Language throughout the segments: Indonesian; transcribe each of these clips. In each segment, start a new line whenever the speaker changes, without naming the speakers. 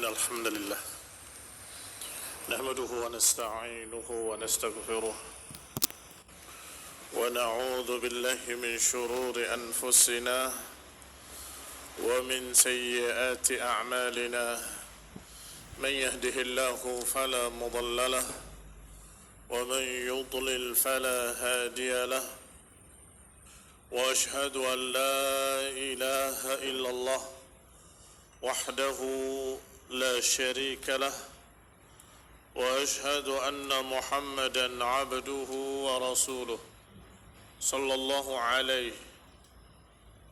الحمد لله نحمده ونستعينه ونستغفره ونعوذ بالله من شرور أنفسنا ومن سيئات أعمالنا من يهده الله فلا مضل له ومن يضلل فلا هادي له وأشهد أن لا إله إلا الله وحده لا شريك له وأشهد أن محمدًا عبده ورسوله صلى الله عليه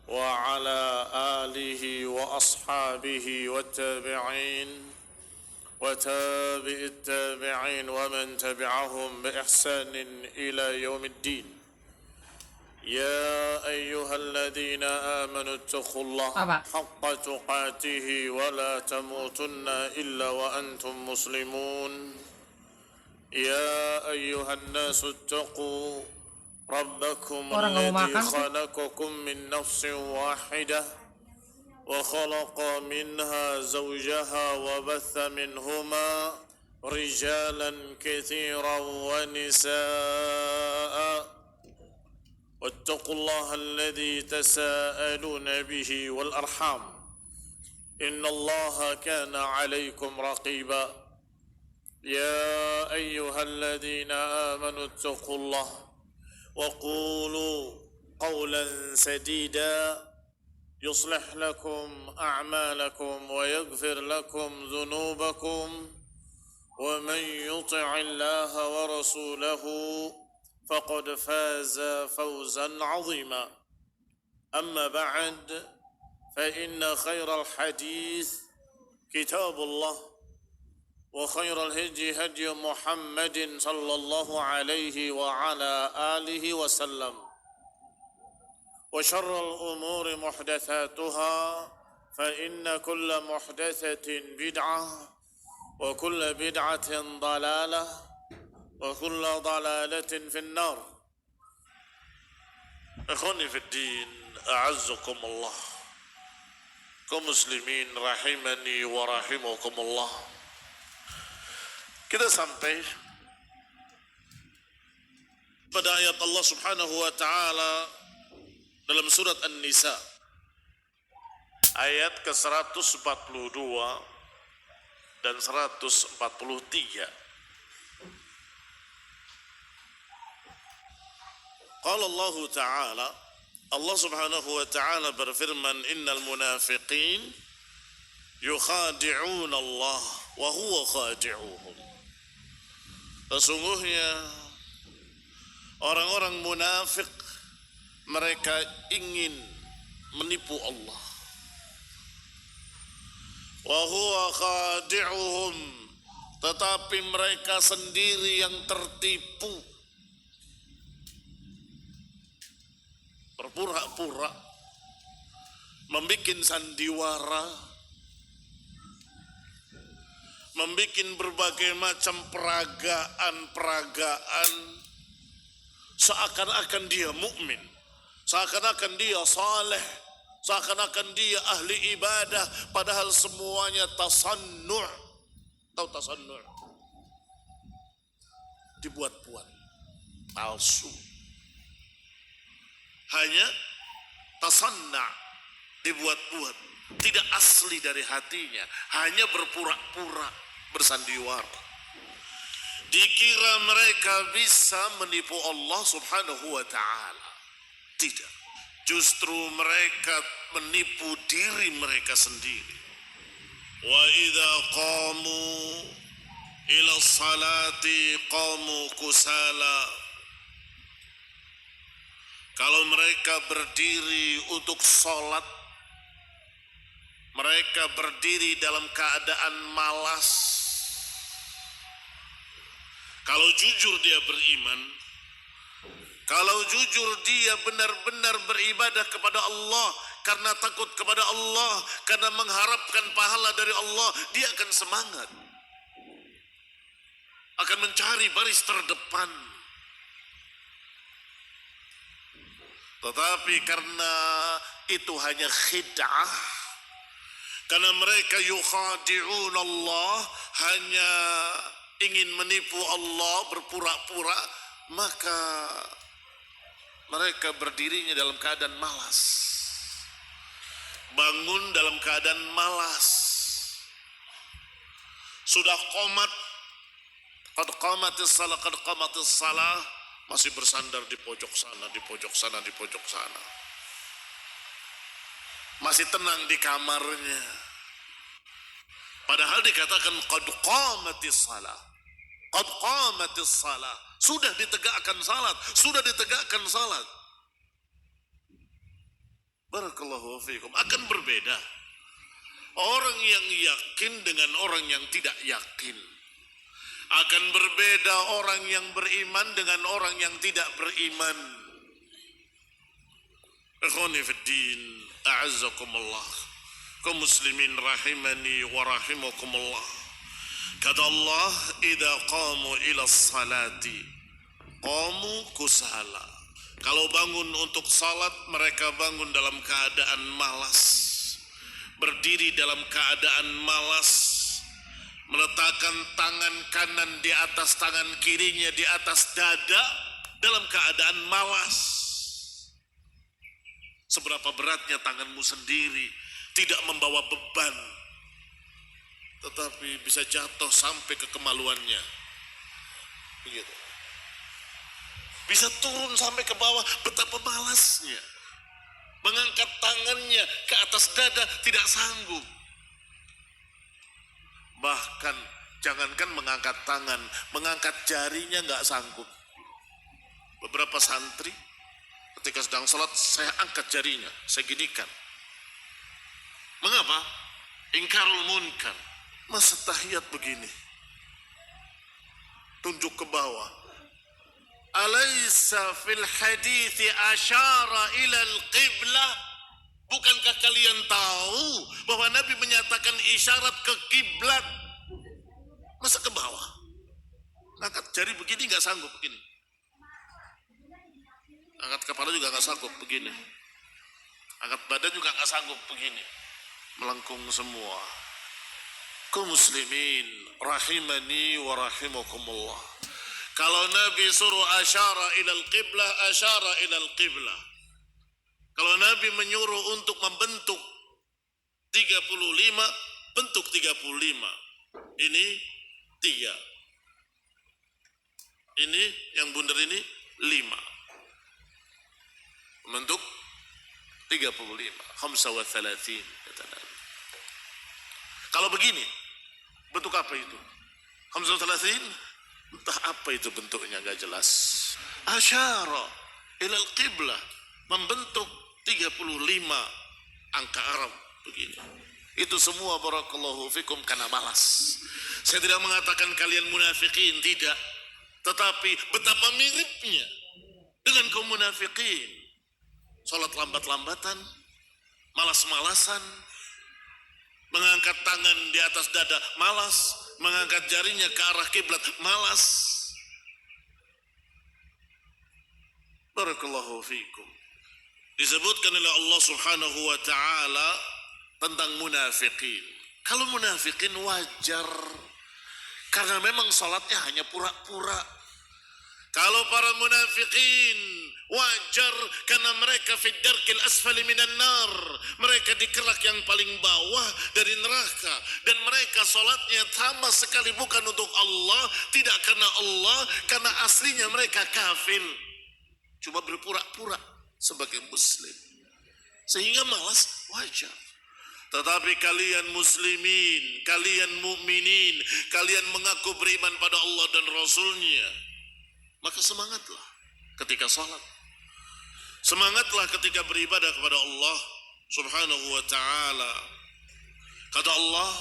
وعلى آله وأصحابه والتابعين وتابع التابعين ومن تبعهم بإحسان إلى يوم الدين يا أيها الذين آمنوا اتقوا الله حق تقاته ولا تموتن إلا وأنتم مسلمون يا أيها الناس اتقوا ربكم الذي خلقكم من نفس واحدة وخلق منها زوجها وبث منهما رجالا كثيرا ونساء واتقوا الله الذي تساءلون به والأرحام إن الله كان عليكم رقيبا يا أيها الذين آمنوا اتقوا الله وقولوا قولا سديدا يصلح لكم أعمالكم ويغفر لكم ذنوبكم ومن يطع الله ورسوله فقد فاز فوزا عظيما أما بعد فإن خير الحديث كتاب الله وخير الهدي هدي محمد صلى الله عليه وعلى آله وسلم وشر الأمور محدثاتها فإن كل محدثة بدعة وكل بدعة ضلالة وكل ضلالة في النار. Ikhwani fi din, a'azzakum Allah. Kaum muslimin rahimani wa rahimakumullah. Kita sampai pada ayat Allah Subhanahu wa taala dalam surat An-Nisa ayat ke-142 dan 143. Qala Allah Ta'ala, Allah Subhanahu wa Ta'ala berfirman, innal munafiqin yukhadi'un Allah wa huwa khadi'uhum. Sesungguhnya orang-orang munafik mereka ingin menipu Allah. Wa huwa khadi'uhum, tetapi mereka sendiri yang tertipu. Berpura-pura, membikin sandiwara, membikin berbagai macam peragaan seakan-akan dia mukmin, seakan-akan dia saleh, seakan-akan dia ahli ibadah, padahal semuanya tasannu'. Tahu tasannu'? Dibuat-buat, palsu. Hanya tasanna, dibuat-buat, tidak asli dari hatinya, hanya berpura-pura, bersandiwara. Dikira mereka bisa menipu Allah Subhanahu wa Ta'ala. Tidak, justru mereka menipu diri mereka sendiri. Wa idza qamu ila salati qamu kusala. Kalau mereka berdiri untuk sholat, mereka berdiri dalam keadaan malas. Kalau jujur dia beriman, kalau jujur dia benar-benar beribadah kepada Allah, karena takut kepada Allah, karena mengharapkan pahala dari Allah, dia akan semangat, akan mencari baris terdepan. Tetapi karena itu hanya khid'ah, Karena mereka yukhadi'un Allah, hanya ingin menipu Allah, berpura-pura, maka mereka berdirinya dalam keadaan malas, bangun dalam keadaan malas, sudah qomat, qad qamatis salah, masih bersandar di pojok sana, di pojok sana, di pojok sana, masih tenang di kamarnya, padahal dikatakan qad qamatis salah, qad qamatis salah, sudah ditegakkan salat, sudah ditegakkan salat. Barakallahu fiikum. Akan berbeda orang yang yakin dengan orang yang tidak yakin. Akan berbeda orang yang beriman dengan orang yang tidak beriman. Ikhwani fid din, a'azzakumullah, kaum muslimin rahimani wa rahimakumullah. Kata Allah, idza qamu ila salati qamu kusala. Kalau bangun untuk salat, mereka bangun dalam keadaan malas, berdiri dalam keadaan malas, meletakkan tangan kanan di atas tangan kirinya di atas dada dalam keadaan malas. Seberapa beratnya tanganmu sendiri, tidak membawa beban, tetapi bisa jatuh sampai ke kemaluannya. Begitu. Bisa turun sampai ke bawah, betapa malasnya. Mengangkat tangannya ke atas dada tidak sanggup. Bahkan jangankan mengangkat tangan, mengangkat jarinya nggak sanggup. Beberapa santri ketika sedang sholat, saya angkat jarinya, saya ginikan. Mengapa? Ingkarul munkar. Masa tahiyat begini, tunjuk ke bawah. Alaysa fil hadithi asyara ilal qiblah. Bukankah kalian tahu bahwa Nabi menyatakan isyarat ke kiblat? Masa ke bawah? Angkat jari begini nggak sanggup begini. Angkat kepala juga nggak sanggup begini. Angkat badan juga nggak sanggup begini. Melengkung semua. Kaum muslimin rahimani wa rahimakumullah. Kalau Nabi suruh asyara ilal qiblah, asyara ilal qiblah. Kalau Nabi menyuruh untuk membentuk 35, bentuk 35. Ini 3. Ini yang bundar ini 5. Membentuk 35. 35 kata Nabi. Kalau begini, bentuk apa itu? 35? Entah apa itu bentuknya, gak jelas. Asyara ilal qiblah, membentuk 35 angka Arab begini. Itu semua barakallahu fikum karena malas. Saya tidak mengatakan kalian munafikin, tidak. Tetapi betapa miripnya dengan kaum munafikin. Salat lambat-lambatan, malas-malasan, mengangkat tangan di atas dada, malas, mengangkat jarinya ke arah kiblat, malas. Barakallahu fiikum. Disebutkan oleh Allah Subhanahu wa taala tentang munafikin. Kalau munafikin wajar, karena memang salatnya hanya pura-pura. Kalau para munafikin wajar karena mereka fid darkil asfali minan nar, mereka di kerak yang paling bawah dari neraka, dan mereka salatnya sama sekali bukan untuk Allah, tidak karena Allah, karena aslinya mereka kafir, cuma berpura-pura sebagai muslim, sehingga malas wajar. Tetapi kalian muslimin, kalian mukminin, kalian mengaku beriman pada Allah dan Rasulnya, maka semangatlah ketika salat. Semangatlah ketika beribadah kepada Allah Subhanahu wa ta'ala. Kata Allah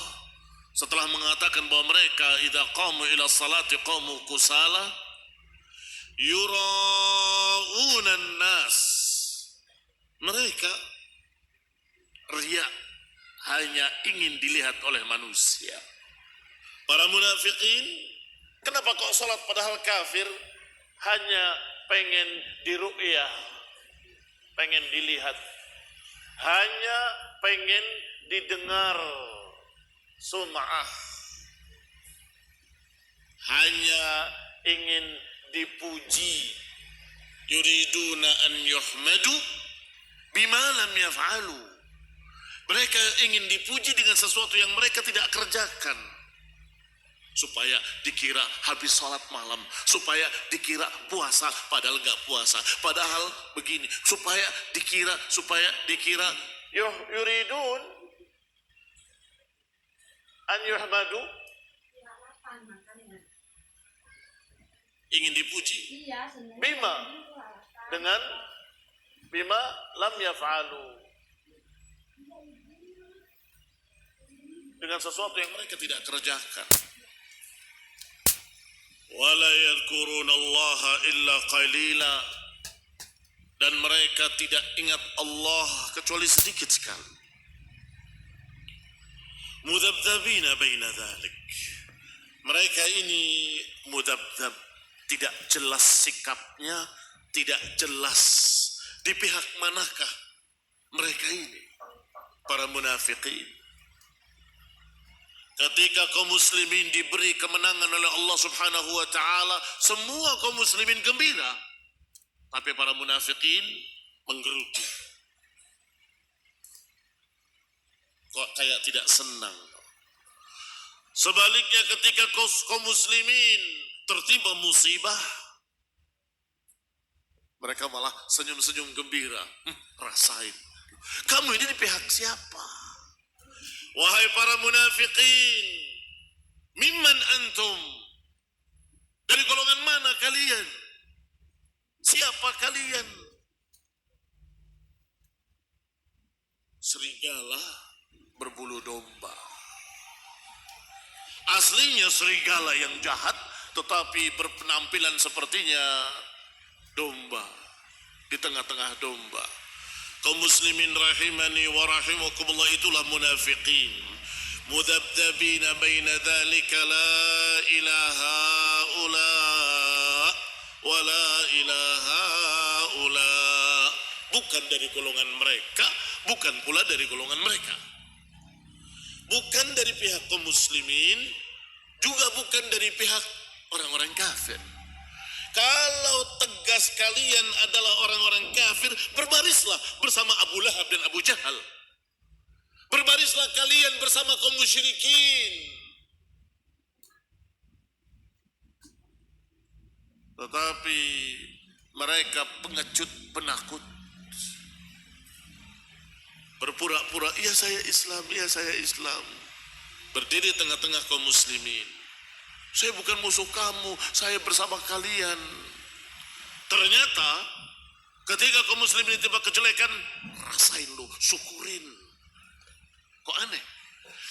setelah mengatakan bahwa mereka idza qamu ila salati qamu kusala yura'unan nas. Mereka riya, hanya ingin dilihat oleh manusia. Para munafikin, kenapa kok salat padahal kafir? Hanya pengen diru'yah, pengen dilihat, hanya pengen didengar sum'ah, hanya ingin dipuji. Yuriduna an yuhmadu bima lam yaf'alu. Mereka ingin dipuji dengan sesuatu yang mereka tidak kerjakan, supaya dikira habis sholat malam, supaya dikira puasa padahal nggak puasa, padahal begini, supaya dikira yuridun an yuhmadu, ingin dipuji bima lam yaf'alu, dengan sesuatu yang mereka tidak kerjakan. Wala yadhkuruna Allah illa qalila, dan mereka tidak ingat Allah kecuali sedikit sekali. Mudabdabina baina dzalik, mereka ini mudabdab, tidak jelas sikapnya, tidak jelas di pihak manakah mereka ini, para munafikin. Ketika kaum muslimin diberi kemenangan oleh Allah Subhanahu wa taala, semua kaum muslimin gembira, tapi para munafikin menggerutu. Kok kayak tidak senang. Sebaliknya ketika kaum muslimin tertimpa musibah, mereka malah senyum-senyum gembira. Rasain. Kamu ini di pihak siapa? Wahai para munafikin, mimman antum? Dari golongan mana kalian? Siapa kalian? Serigala berbulu domba. Aslinya serigala yang jahat, tetapi berpenampilan sepertinya domba, di tengah-tengah domba. Kaum muslimin rahimani wa rahimakumullah, itulah munafiqin. Mudabdabina baina dzalika, la ilaha ula wa la ilaha ula. Bukan dari golongan mereka, bukan pula dari golongan mereka. Bukan dari pihak kaum muslimin, juga bukan dari pihak orang-orang kafir. Kalau tegas kalian adalah orang-orang kafir, berbarislah bersama Abu Lahab dan Abu Jahal. Berbarislah kalian bersama kaum musyrikin. Tetapi mereka pengecut, penakut. Berpura-pura, iya saya Islam, iya saya Islam. Berdiri tengah-tengah kaum muslimin. Saya bukan musuh kamu, saya bersama kalian. Ternyata ketika kaum muslimin ditimpa kejelekan, rasain lu, syukurin. Kok aneh?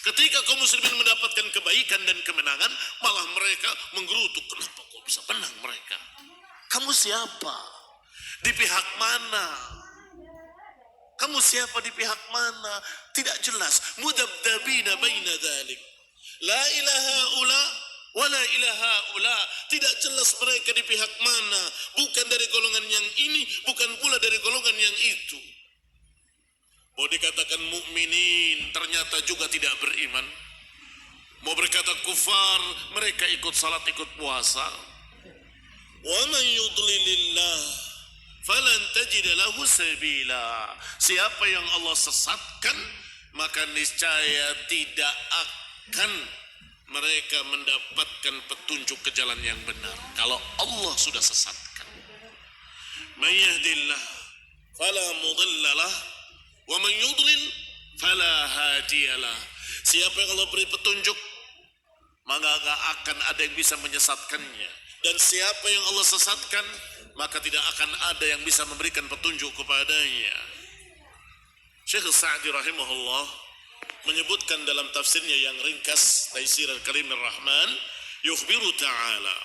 Ketika kaum muslimin mendapatkan kebaikan dan kemenangan, malah mereka menggerutu. Kenapa kok bisa menang mereka? Kamu siapa? Di pihak mana? Kamu siapa di pihak mana? Tidak jelas. Mudabdabina baina dzalik. La ilaha ula wala ilaha ula. Tidak jelas mereka di pihak mana. Bukan dari golongan yang ini, bukan pula dari golongan yang itu. Mau dikatakan mukminin, ternyata juga tidak beriman. Mau berkata kufar, mereka ikut salat, ikut puasa. Wa man yudlilillah falan tajid lahu sabila. Siapa yang Allah sesatkan, maka niscaya tidak akan mereka mendapatkan petunjuk ke jalan yang benar. Kalau Allah sudah sesatkan. May yahdillah fala mudhillalah wa man yudlil fala hadiyalah. Siapa yang Allah beri petunjuk, maka gak akan ada yang bisa menyesatkannya. Dan siapa yang Allah sesatkan, maka tidak akan ada yang bisa memberikan petunjuk kepadanya. Syekh Sa'di rahimahullah menyebutkan dalam tafsirnya yang ringkas, Taisir al-Karim ar-Rahman, yukhbiru ta'ala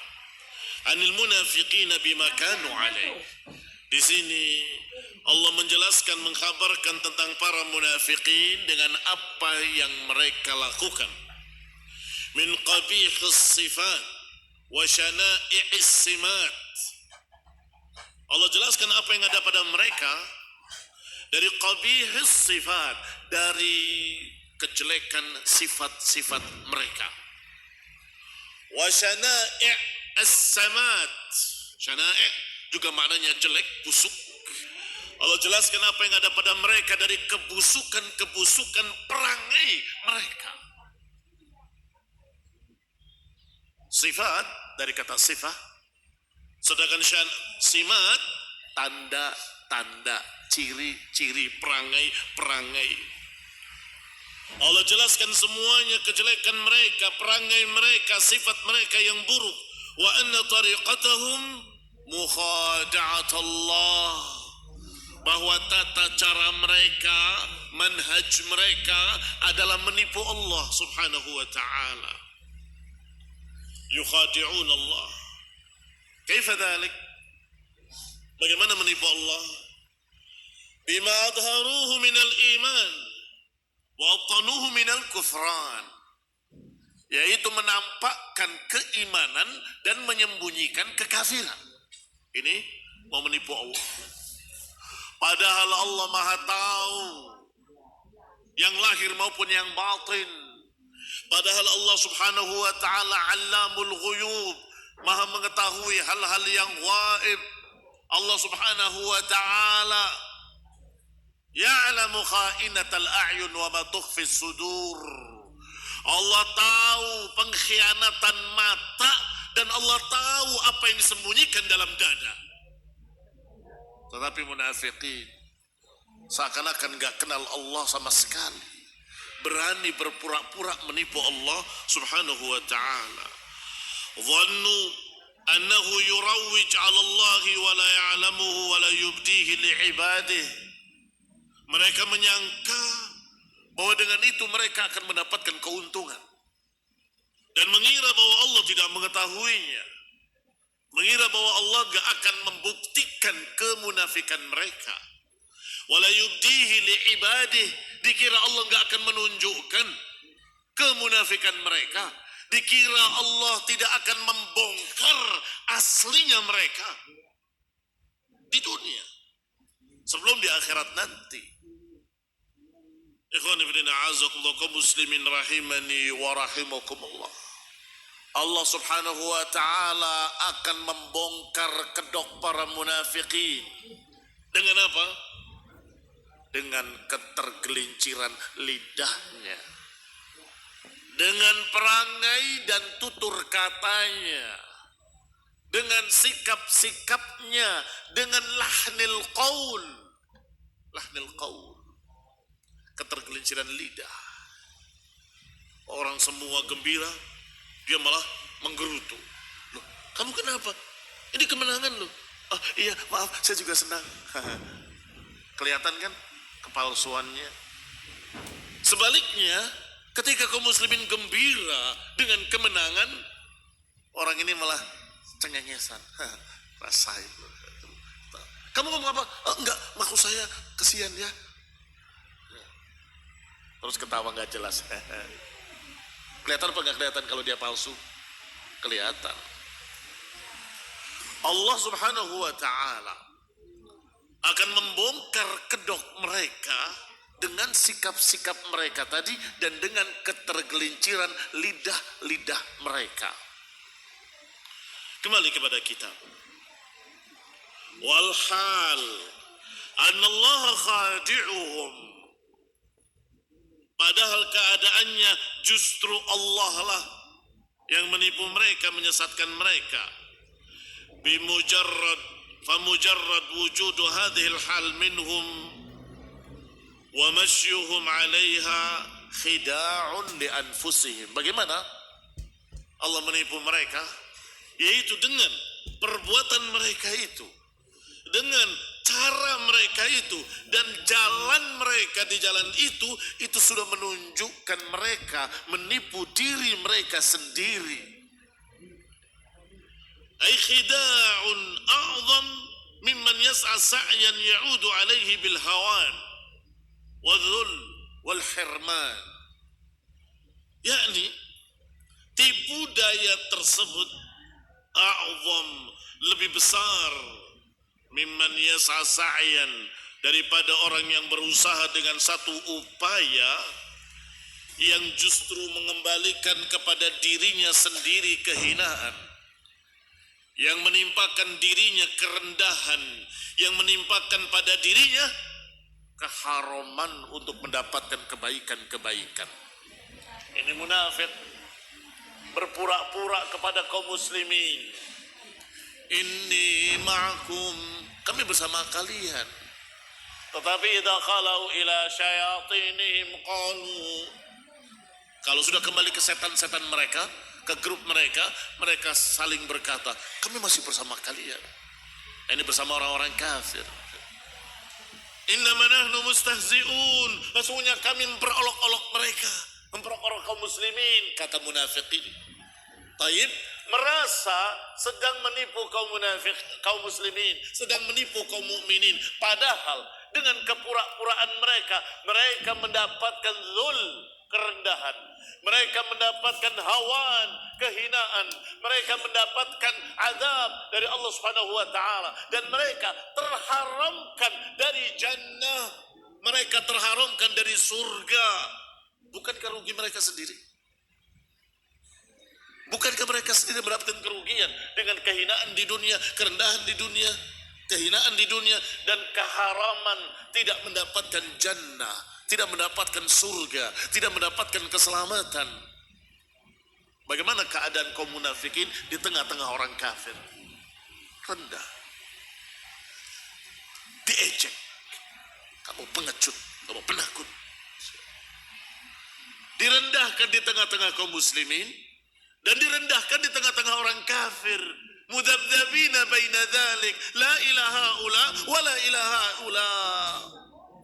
anil munafiqina bima kanu alaih. Di sini Allah menjelaskan, mengkhabarkan tentang para munafiqin dengan apa yang mereka lakukan. Min qabihis sifat wa syana'i'is simat. Allah jelaskan apa yang ada pada mereka dari qabihis sifat, dari kejelekan sifat-sifat mereka. Wa syana'i' as-samat. Syana'i' juga maknanya jelek, busuk. Allah jelaskan apa yang ada pada mereka dari kebusukan perangai mereka. Sifat dari kata sifat, sedangkan simat tanda-tanda, ciri-ciri perangai. Allah jelaskan semuanya kejelekan mereka, perangai mereka, sifat mereka yang buruk. Wa anna tariqatahum mukhada'at Allah. Bahwa tata cara mereka, manhaj mereka adalah menipu Allah subhanahu wa ta'ala. Yukhadi'un Allah. Kaifa dhalik? Bagaimana menipu Allah? Bima adharuhu minal iman wa abtanuhu minal kufran, yaitu menampakkan keimanan dan menyembunyikan kekafiran. Ini mau menipu Allah. Padahal Allah Maha tahu yang lahir maupun yang batin. Padahal Allah Subhanahu wa ta'ala Allamul Ghuyub, Maha mengetahui hal-hal yang gaib. Allah Subhanahu wa ta'ala ya'lamu kha'inatal a'yun wa ma tukhfis sudur. Allah tahu pengkhianatan mata dan Allah tahu apa yang disembunyikan dalam dada. Tetapi munafikin seakan-akan gak kenal Allah sama sekali, berani berpura-pura menipu Allah subhanahu wa ta'ala. Dhannu annahu yurawwij 'ala Allah wa la ya'lamuhu wa la yubdihi li'ibadihi. Mereka menyangka bahwa dengan itu mereka akan mendapatkan keuntungan dan mengira bahwa Allah tidak mengetahuinya, mengira bahwa Allah gak akan membuktikan kemunafikan mereka. Wala yubdihi li'ibadihi, dikira Allah gak akan menunjukkan kemunafikan mereka, dikira Allah tidak akan membongkar aslinya mereka di dunia sebelum di akhirat nanti. Ikhwan fillah, a'azakumullah, kaum muslimin rahimani wa rahimakumullah. Allah subhanahu wa ta'ala akan membongkar kedok para munafikin. Dengan apa? Dengan ketergelinciran lidahnya, dengan perangai dan tutur katanya, dengan sikap-sikapnya, dengan lahnil qaul. Lahnil qaul, ketergelinciran lidah. Orang semua gembira, dia malah menggerutu. Loh, kamu kenapa? Ini kemenangan loh. Oh iya, maaf, saya juga senang. Kelihatan kan kepalsuannya. Sebaliknya, ketika kaum muslimin gembira dengan kemenangan, orang ini malah cengengesan. Rasain. Kamu ngomong apa? Oh, enggak, maksud saya kesian ya. Terus ketawa gak jelas. Kelihatan apa gak kelihatan kalau dia palsu? Kelihatan. Allah subhanahu wa ta'ala akan membongkar kedok mereka dengan sikap-sikap mereka tadi dan dengan ketergelinciran lidah-lidah mereka. Kembali kepada kita. Walhal anallaha khadi'uhum, padahal keadaannya justru Allah lah yang menipu mereka, menyesatkan mereka. Famujarrad wujudu hadhil hal minhum wa masyuhum 'alaiha khida'un li anfusihim. Bagaimana Allah menipu mereka? Yaitu dengan perbuatan mereka itu, dengan cara mereka itu, dan jalan mereka di jalan itu sudah menunjukkan mereka menipu diri mereka sendiri. Ay khida'un a'zam mimman yas'a sa'yan ya'udu alaihi bil hawan wa dhul wal hirman. Yakni tipu daya tersebut a'zam, lebih besar, mimman yas'a sa'yan, daripada orang yang berusaha dengan satu upaya yang justru mengembalikan kepada dirinya sendiri kehinaan, yang menimpakan dirinya kerendahan, yang menimpakan pada dirinya keharaman untuk mendapatkan kebaikan-kebaikan. Ini munafik berpura-pura kepada kaum muslimin. Inni ma'akum, kami bersama kalian. Tetapi idza qalau ila syayatinihim qalu, kalau sudah kembali ke setan-setan mereka, ke grup mereka, mereka saling berkata, kami masih bersama kalian. Ini bersama orang-orang kafir. Innama nahnu mustahzi'un, sesungguhnya kami memperolok-olok mereka, memperolok kaum muslimin, kata munafikin. Taib merasa sedang menipu kaum munafik, kaum muslimin, sedang menipu kaum mukminin, padahal dengan kepura-puraan mereka, mereka mendapatkan zul, kerendahan, mereka mendapatkan hawan, kehinaan, mereka mendapatkan azab dari Allah Subhanahu wa taala, dan mereka terharamkan dari jannah, mereka terharamkan dari surga. Bukankah rugi mereka sendiri? Bukankah mereka sendiri mendapatkan kerugian dengan kehinaan di dunia, kerendahan di dunia, kehinaan di dunia, dan keharaman, tidak mendapatkan jannah, tidak mendapatkan surga, tidak mendapatkan keselamatan. Bagaimana keadaan kaum munafikin di tengah-tengah orang kafir? Rendah, diejek, kamu pengecut, kamu penakut. Direndahkan di tengah-tengah kaum muslimin, dan direndahkan di tengah-tengah orang kafir. Mudzabdzabina baina dzalik, la ilaha ula wa la ilaha ula.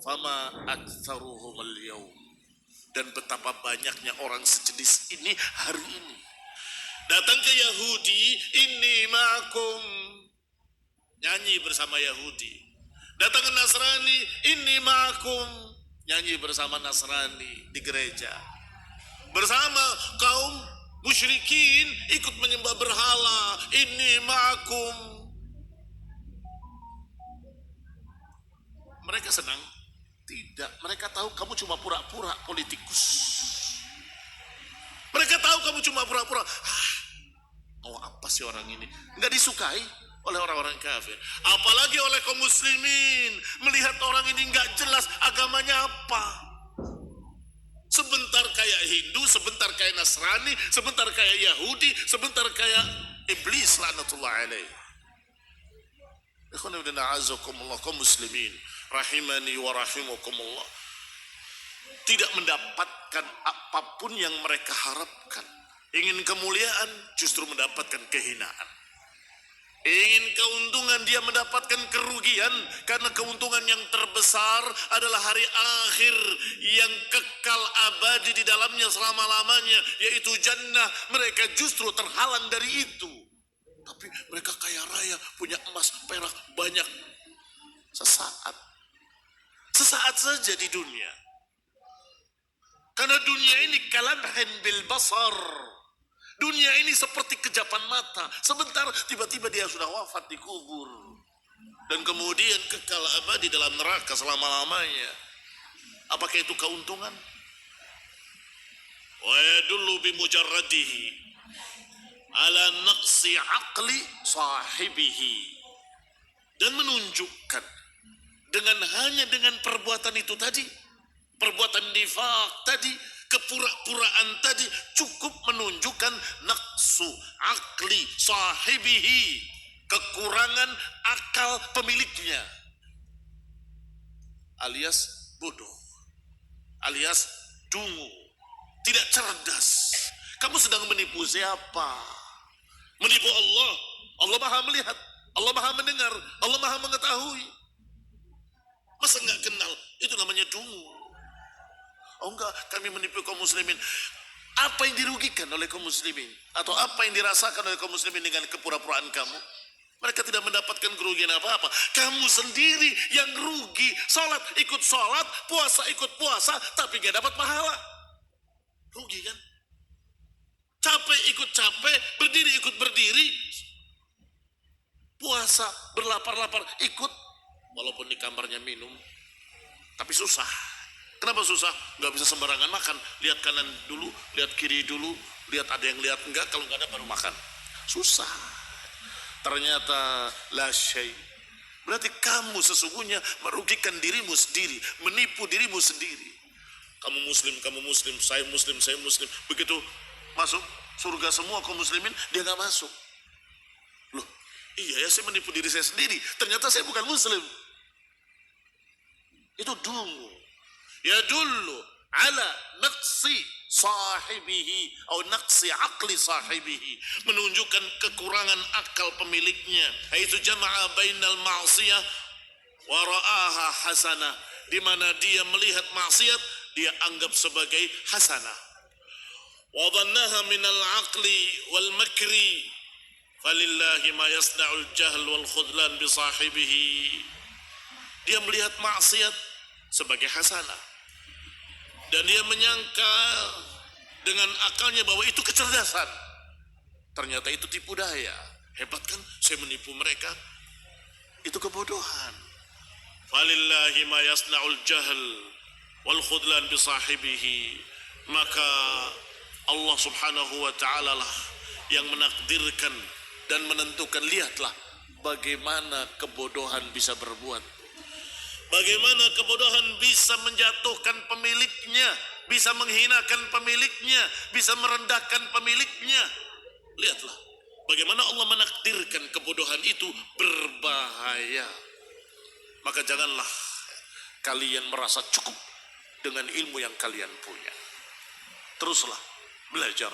Fama aktsaruhum al-yaum. Dan betapa banyaknya orang sejenis ini hari ini. Datang ke Yahudi, inni ma'akum, nyanyi bersama Yahudi. Datang ke Nasrani, inni ma'akum, nyanyi bersama Nasrani di gereja. Bersama kaum musyrikin ikut menyembah berhala, inni ma'akum. Mereka senang? Tidak, mereka tahu kamu cuma pura-pura politikus. Mereka tahu kamu cuma pura-pura. Mau apa sih orang ini? Nggak disukai oleh orang-orang kafir. Apalagi oleh kaum muslimin. Melihat orang ini nggak jelas agamanya apa. Sebentar kayak Hindu, sebentar kayak Nasrani, sebentar kayak Yahudi, sebentar kayak Iblis laknatullah alaih. Ikhwan ibn a'azakumullah, kaum muslimin rahimani wa rahimakumullah, tidak mendapatkan apapun yang mereka harapkan. Ingin kemuliaan, justru mendapatkan kehinaan. Ingin keuntungan, dia mendapatkan kerugian, karena keuntungan yang terbesar adalah hari akhir yang kekal abadi di dalamnya selama-lamanya, yaitu jannah. Mereka justru terhalang dari itu. Tapi mereka kaya raya, punya emas, perak banyak. Sesaat saja di dunia. Karena dunia ini kalamhin bil basar. Dunia ini seperti kejapan mata. Sebentar tiba-tiba dia sudah wafat dikubur. Dan kemudian kekal abadi dalam neraka selama-lamanya. Apakah itu keuntungan? Wa yadullu bimujarradihi ala naqsi aqli sahibihi. Dan menunjukkan hanya dengan perbuatan itu tadi, perbuatan nifaq tadi, kepura-puraan tadi, cukup menunjukkan naqsu akli sahibihi, kekurangan akal pemiliknya, alias bodoh, alias dungu, tidak cerdas. Kamu sedang menipu siapa? Menipu Allah. Allah Maha melihat, Allah Maha mendengar, Allah Maha mengetahui. Masa nggak kenal? Itu namanya dungu. Oh enggak, kami menipu kaum muslimin. Apa yang dirugikan oleh kaum muslimin? Atau apa yang dirasakan oleh kaum muslimin dengan kepura-puraan kamu? Mereka tidak mendapatkan kerugian apa-apa. Kamu sendiri yang rugi. Sholat ikut sholat, puasa ikut puasa, tapi gak dapat pahala. Rugi kan? Capek ikut capek, berdiri ikut berdiri. Puasa, berlapar-lapar ikut, walaupun di kamarnya minum, tapi susah. Kenapa susah? Nggak bisa sembarangan makan. Lihat kanan dulu, lihat kiri dulu, lihat ada yang lihat enggak, kalau nggak ada baru makan. Susah. Ternyata la syai. Berarti kamu sesungguhnya merugikan dirimu sendiri, menipu dirimu sendiri. Kamu muslim, saya muslim, saya muslim. Begitu masuk surga semua kaum muslimin, dia nggak masuk. Loh, iya ya, saya menipu diri saya sendiri. Ternyata saya bukan muslim. Itu dulu. Ya dulu ala naqsi sahibihi atau naqsi aqli sahibihi, menunjukkan kekurangan akal pemiliknya. Itu jama'a bainal ma'siyah wa ra'aha hasanah, di mana dia melihat maksiat dia anggap sebagai hasanah. Wa dhannaha minal aqli wal makri falillahi ma yasna'ul jahl wal khudlan bi sahibihi. Dia melihat maksiat sebagai hasanah dan dia menyangka dengan akalnya bahwa itu kecerdasan. Ternyata itu tipu daya. Hebat kan, saya menipu mereka. Itu kebodohan. Falillahi ma yasna'ul jahl wal khudlan bi sahibihi. Maka Allah subhanahu wa ta'ala lah yang menakdirkan dan menentukan. Lihatlah bagaimana kebodohan bisa berbuat. Bagaimana kebodohan bisa menjatuhkan pemiliknya, bisa menghinakan pemiliknya, bisa merendahkan pemiliknya. Lihatlah bagaimana Allah menakdirkan kebodohan itu berbahaya. Maka janganlah kalian merasa cukup dengan ilmu yang kalian punya. Teruslah belajar,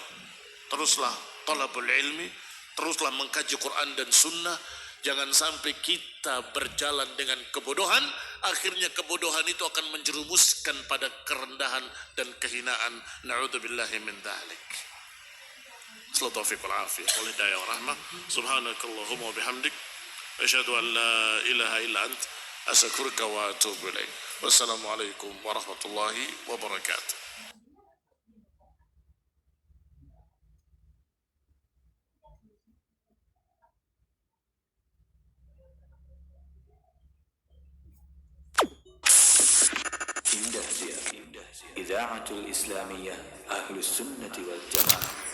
teruslah talabul ilmi, teruslah mengkaji Quran dan Sunnah. Jangan sampai kita berjalan dengan kebodohan, akhirnya kebodohan itu akan menjerumuskan pada kerendahan dan kehinaan. Na'udzubillahi min dzalik. Sallallahu taufiq wal afiyah wal hidayah wa rahmah. Subhanakallahumma wa bihamdik, asyhadu an la ilaha illa ant, astaghfiruka wa atubu ilaik. Wassalamualaikum warahmatullahi wabarakatuh.
إذاعة الإسلامية أهل السنة والجماعة.